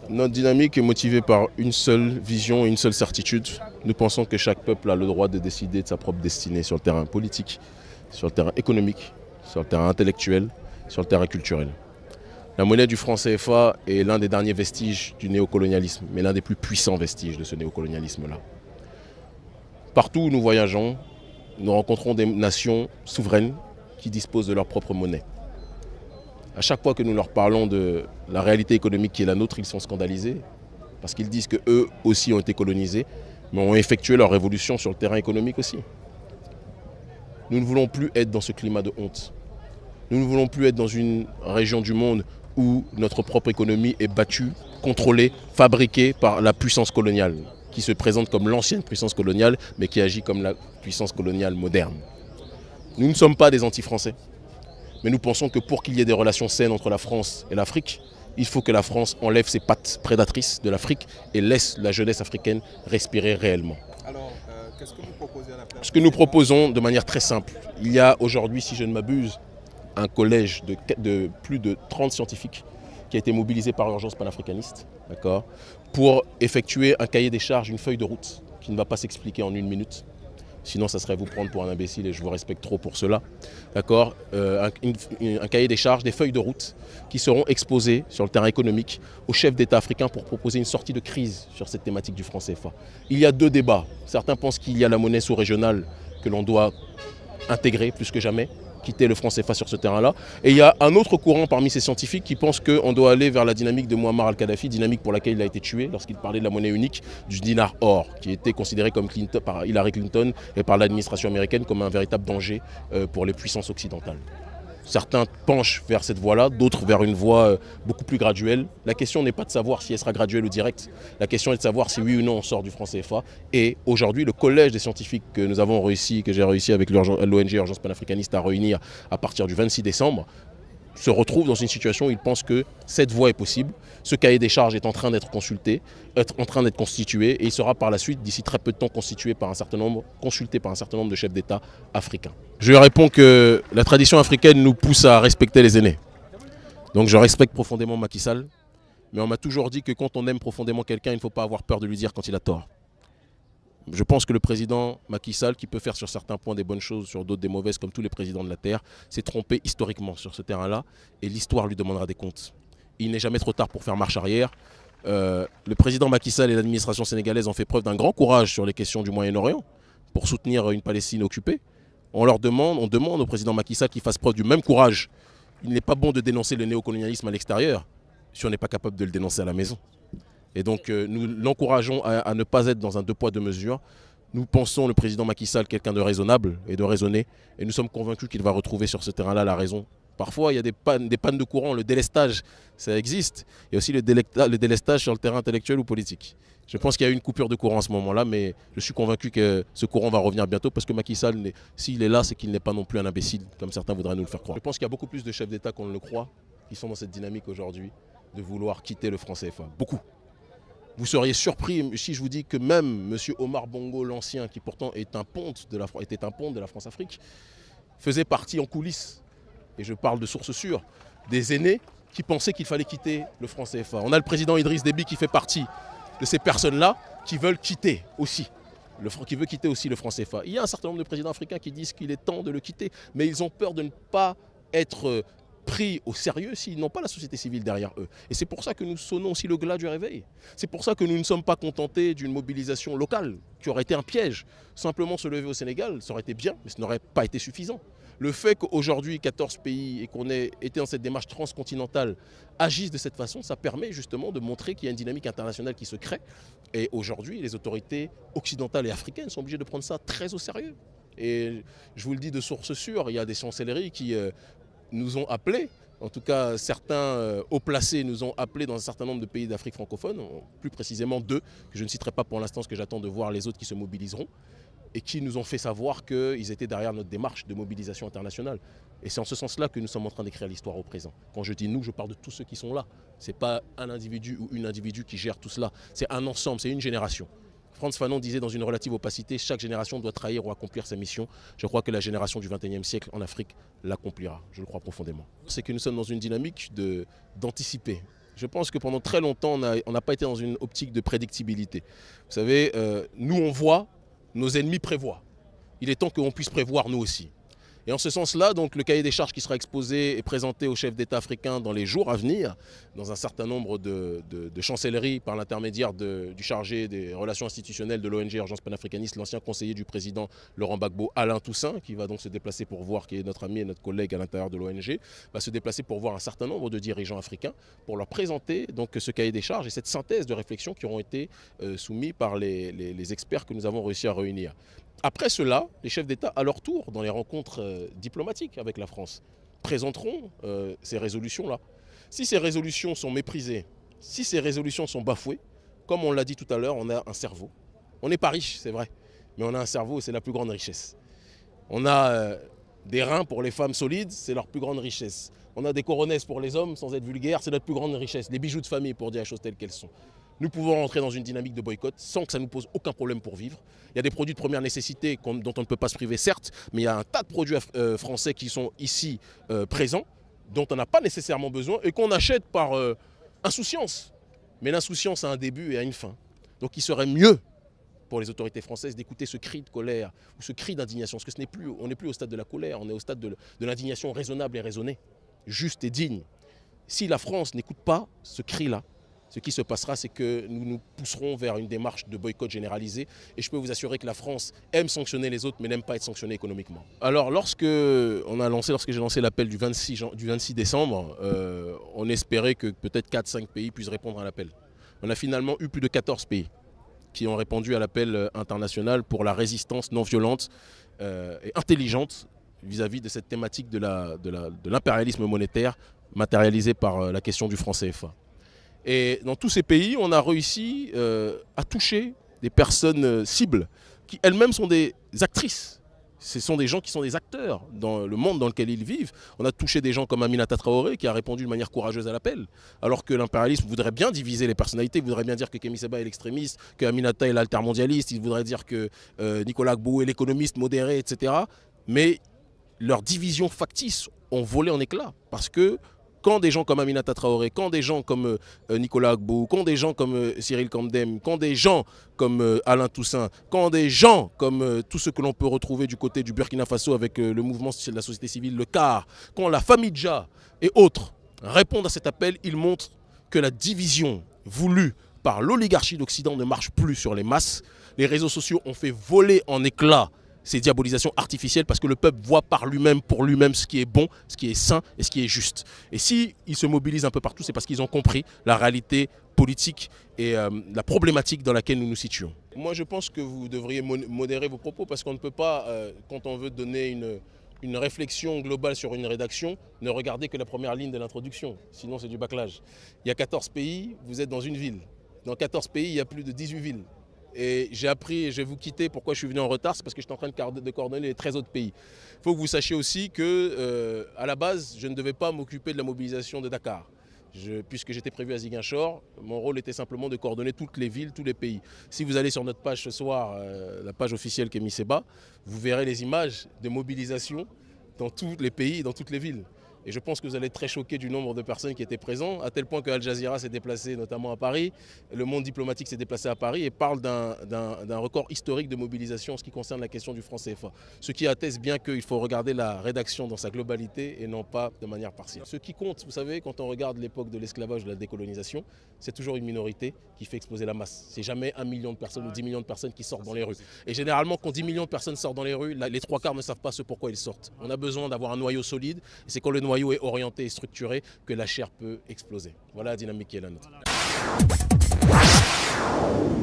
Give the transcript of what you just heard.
Notre dynamique est motivée par une seule vision et une seule certitude. Nous pensons que chaque peuple a le droit de décider de sa propre destinée sur le terrain politique, sur le terrain économique, sur le terrain intellectuel, sur le terrain culturel. La monnaie du franc CFA est l'un des derniers vestiges du néocolonialisme, mais l'un des plus puissants vestiges de ce néocolonialisme-là. Partout où nous voyageons, nous rencontrons des nations souveraines qui disposent de leur propre monnaie. À chaque fois que nous leur parlons de la réalité économique qui est la nôtre, ils sont scandalisés parce qu'ils disent qu'eux aussi ont été colonisés, mais ont effectué leur révolution sur le terrain économique aussi. Nous ne voulons plus être dans ce climat de honte. Nous ne voulons plus être dans une région du monde où notre propre économie est battue, contrôlée, fabriquée par la puissance coloniale, qui se présente comme l'ancienne puissance coloniale, mais qui agit comme la puissance coloniale moderne. Nous ne sommes pas des anti-français. Mais nous pensons que pour qu'il y ait des relations saines entre la France et l'Afrique, il faut que la France enlève ses pattes prédatrices de l'Afrique et laisse la jeunesse africaine respirer réellement. Alors, qu'est-ce que vous proposez à la place? Ce que nous proposons de manière très simple, il y a aujourd'hui, si je ne m'abuse, un collège de plus de 30 scientifiques qui a été mobilisé par l'urgence panafricaniste, pour effectuer un cahier des charges, une feuille de route qui ne va pas s'expliquer en une minute. Sinon, ça serait vous prendre pour un imbécile et je vous respecte trop pour cela. Un cahier des charges, des feuilles de route qui seront exposées sur le terrain économique aux chefs d'État africains pour proposer une sortie de crise sur cette thématique du franc CFA. Il y a deux débats. Certains pensent qu'il y a la monnaie sous-régionale que l'on doit intégrer plus que jamais, quitter le franc CFA sur ce terrain-là. Et il y a un autre courant parmi ces scientifiques qui pense qu'on doit aller vers la dynamique de Muammar al-Kadhafi, dynamique pour laquelle il a été tué lorsqu'il parlait de la monnaie unique du dinar or, qui était considéré comme par Hillary Clinton et par l'administration américaine comme un véritable danger pour les puissances occidentales. Certains penchent vers cette voie-là, d'autres vers une voie beaucoup plus graduelle. La question n'est pas de savoir si elle sera graduelle ou directe. La question est de savoir si oui ou non on sort du franc CFA. Et aujourd'hui, le collège des scientifiques que nous avons réussi, que j'ai réussi avec l'ONG Urgence panafricaniste à réunir à partir du 26 décembre, se retrouve dans une situation où il pense que cette voie est possible. Ce cahier des charges est en train d'être consulté, en train d'être constitué, et il sera par la suite, d'ici très peu de temps, consulté par un certain nombre de chefs d'État africains. Je réponds que la tradition africaine nous pousse à respecter les aînés. Donc je respecte profondément Macky Sall, mais on m'a toujours dit que quand on aime profondément quelqu'un, il ne faut pas avoir peur de lui dire quand il a tort. Je pense que le président Macky Sall, qui peut faire sur certains points des bonnes choses, sur d'autres des mauvaises, comme tous les présidents de la Terre, s'est trompé historiquement sur ce terrain-là, et l'histoire lui demandera des comptes. Il n'est jamais trop tard pour faire marche arrière. Le président Macky Sall et l'administration sénégalaise ont fait preuve d'un grand courage sur les questions du Moyen-Orient pour soutenir une Palestine occupée. On demande au président Macky Sall qu'il fasse preuve du même courage. Il n'est pas bon de dénoncer le néocolonialisme à l'extérieur si on n'est pas capable de le dénoncer à la maison. Et donc nous l'encourageons à ne pas être dans un deux poids deux mesures. Nous pensons le président Macky Sall quelqu'un de raisonnable et de raisonné. Et nous sommes convaincus qu'il va retrouver sur ce terrain-là la raison. Parfois, il y a des pannes de courant, le délestage, ça existe. Il y a aussi le délestage sur le terrain intellectuel ou politique. Je pense qu'il y a eu une coupure de courant à ce moment-là, mais je suis convaincu que ce courant va revenir bientôt parce que Macky Sall, s'il est là, c'est qu'il n'est pas non plus un imbécile, comme certains voudraient nous le faire croire. Je pense qu'il y a beaucoup plus de chefs d'État qu'on ne le croit qui sont dans cette dynamique aujourd'hui de vouloir quitter le franc CFA. Beaucoup. Vous seriez surpris si je vous dis que même M. Omar Bongo l'Ancien, qui pourtant était un ponte de la France-Afrique, faisait partie en coulisses, et je parle de sources sûres, des aînés qui pensaient qu'il fallait quitter le franc CFA. On a le président Idriss Déby qui fait partie de ces personnes-là qui veulent quitter aussi. Qui veut quitter aussi le franc CFA. Il y a un certain nombre de présidents africains qui disent qu'il est temps de le quitter, mais ils ont peur de ne pas être pris au sérieux s'ils n'ont pas la société civile derrière eux. Et c'est pour ça que nous sonnons aussi le glas du réveil. C'est pour ça que nous ne sommes pas contentés d'une mobilisation locale, qui aurait été un piège. Simplement se lever au Sénégal, ça aurait été bien, mais ce n'aurait pas été suffisant. Le fait qu'aujourd'hui 14 pays et qu'on ait été dans cette démarche transcontinentale agissent de cette façon, ça permet justement de montrer qu'il y a une dynamique internationale qui se crée. Et aujourd'hui, les autorités occidentales et africaines sont obligées de prendre ça très au sérieux. Et je vous le dis de source sûre, il y a des chancelleries qui nous ont appelés, en tout cas certains haut placés nous ont appelés dans un certain nombre de pays d'Afrique francophone, plus précisément 2, que je ne citerai pas pour l'instant parce que j'attends de voir les autres qui se mobiliseront, et qui nous ont fait savoir qu'ils étaient derrière notre démarche de mobilisation internationale. Et c'est en ce sens-là que nous sommes en train d'écrire l'histoire au présent. Quand je dis nous, je parle de tous ceux qui sont là. Ce n'est pas un individu ou une individu qui gère tout cela, c'est un ensemble, c'est une génération. Frantz Fanon disait dans une relative opacité, chaque génération doit trahir ou accomplir sa mission. Je crois que la génération du XXIe siècle en Afrique l'accomplira, je le crois profondément. C'est que nous sommes dans une dynamique d'anticiper. Je pense que pendant très longtemps, on n'a pas été dans une optique de prédictibilité. Vous savez, nous on voit, nos ennemis prévoient. Il est temps qu'on puisse prévoir nous aussi. Et en ce sens-là, donc, le cahier des charges qui sera exposé et présenté aux chefs d'État africains dans les jours à venir, dans un certain nombre de chancelleries par l'intermédiaire du chargé des relations institutionnelles de l'ONG Urgence panafricaniste, l'ancien conseiller du président Laurent Gbagbo, Alain Toussaint, qui va donc se déplacer pour voir, qui est notre ami et notre collègue à l'intérieur de l'ONG, va se déplacer pour voir un certain nombre de dirigeants africains pour leur présenter donc, ce cahier des charges et cette synthèse de réflexion qui auront été soumis par les experts que nous avons réussi à réunir. Après cela, les chefs d'État, à leur tour, dans les rencontres diplomatiques avec la France, présenteront ces résolutions-là. Si ces résolutions sont méprisées, si ces résolutions sont bafouées, comme on l'a dit tout à l'heure, on a un cerveau. On n'est pas riche, c'est vrai, mais on a un cerveau et c'est la plus grande richesse. On a des reins pour les femmes solides, c'est leur plus grande richesse. On a des coronesses pour les hommes, sans être vulgaire, c'est notre plus grande richesse. Les bijoux de famille, pour dire les choses telles qu'elles sont. Nous pouvons rentrer dans une dynamique de boycott sans que ça nous pose aucun problème pour vivre. Il y a des produits de première nécessité dont on ne peut pas se priver, certes, mais il y a un tas de produits français qui sont ici présents, dont on n'a pas nécessairement besoin et qu'on achète par insouciance. Mais l'insouciance a un début et a une fin. Donc il serait mieux pour les autorités françaises d'écouter ce cri de colère ou ce cri d'indignation. Parce que on n'est plus au stade de la colère, on est au stade de l'indignation raisonnable et raisonnée, juste et digne. Si la France n'écoute pas ce cri-là, ce qui se passera, c'est que nous nous pousserons vers une démarche de boycott généralisé. Et je peux vous assurer que la France aime sanctionner les autres, mais n'aime pas être sanctionnée économiquement. Alors, lorsque j'ai lancé l'appel du 26 décembre, on espérait que peut-être 4-5 pays puissent répondre à l'appel. On a finalement eu plus de 14 pays qui ont répondu à l'appel international pour la résistance non violente et intelligente vis-à-vis de cette thématique de l'impérialisme monétaire matérialisé par la question du franc CFA. Et dans tous ces pays, on a réussi à toucher des personnes cibles qui elles-mêmes sont des actrices. Ce sont des gens qui sont des acteurs dans le monde dans lequel ils vivent. On a touché des gens comme Aminata Traoré qui a répondu de manière courageuse à l'appel. Alors que l'impérialisme voudrait bien diviser les personnalités, il voudrait bien dire que Kémy Séba est l'extrémiste, que Aminata est l'altermondialiste, il voudrait dire que Nicolas Gbagbo est l'économiste modéré, etc. Mais leurs divisions factices ont volé en éclats parce que quand des gens comme Aminata Traoré, quand des gens comme Nicolas Gbagbo, quand des gens comme Cyril Kamdem, quand des gens comme Alain Toussaint, quand des gens comme tout ce que l'on peut retrouver du côté du Burkina Faso avec le mouvement de la société civile, le CAR, quand la famille Dja et autres répondent à cet appel, ils montrent que la division voulue par l'oligarchie d'Occident ne marche plus sur les masses. Les réseaux sociaux ont fait voler en éclats ces diabolisations artificielles parce que le peuple voit par lui-même, pour lui-même, ce qui est bon, ce qui est sain et ce qui est juste. Et s'ils se mobilisent un peu partout, c'est parce qu'ils ont compris la réalité politique et la problématique dans laquelle nous nous situons. Moi, je pense que vous devriez modérer vos propos parce qu'on ne peut pas, quand on veut donner une réflexion globale sur une rédaction, ne regarder que la première ligne de l'introduction. Sinon, c'est du bâclage. Il y a 14 pays, vous êtes dans une ville. Dans 14 pays, il y a plus de 18 villes. Et j'ai appris, et je vais vous quitter, pourquoi je suis venu en retard, c'est parce que j'étais en train de coordonner les 13 autres pays. Il faut que vous sachiez aussi que, à la base, je ne devais pas m'occuper de la mobilisation de Dakar. Puisque j'étais prévu à Ziguinchor, mon rôle était simplement de coordonner toutes les villes, tous les pays. Si vous allez sur notre page ce soir, la page officielle Kémy Séba, vous verrez les images de mobilisation dans tous les pays et dans toutes les villes. Et je pense que vous allez être très choqués du nombre de personnes qui étaient présentes, à tel point que Al Jazeera s'est déplacé notamment à Paris, le monde diplomatique s'est déplacé à Paris et parle d'un record historique de mobilisation en ce qui concerne la question du franc CFA. Ce qui atteste bien qu'il faut regarder la rédaction dans sa globalité et non pas de manière partielle. Ce qui compte, vous savez, quand on regarde l'époque de l'esclavage, de la décolonisation, c'est toujours une minorité qui fait exploser la masse. C'est jamais 1 million de personnes ou 10 millions de personnes qui sortent dans les rues. Et généralement, quand 10 millions de personnes sortent dans les rues, les 3/4 ne savent pas ce pourquoi ils sortent. On a besoin d'avoir un noyau solide et c'est quand le noyau est orienté et structuré que la chair peut exploser. Voilà la dynamique qui est la nôtre. Voilà.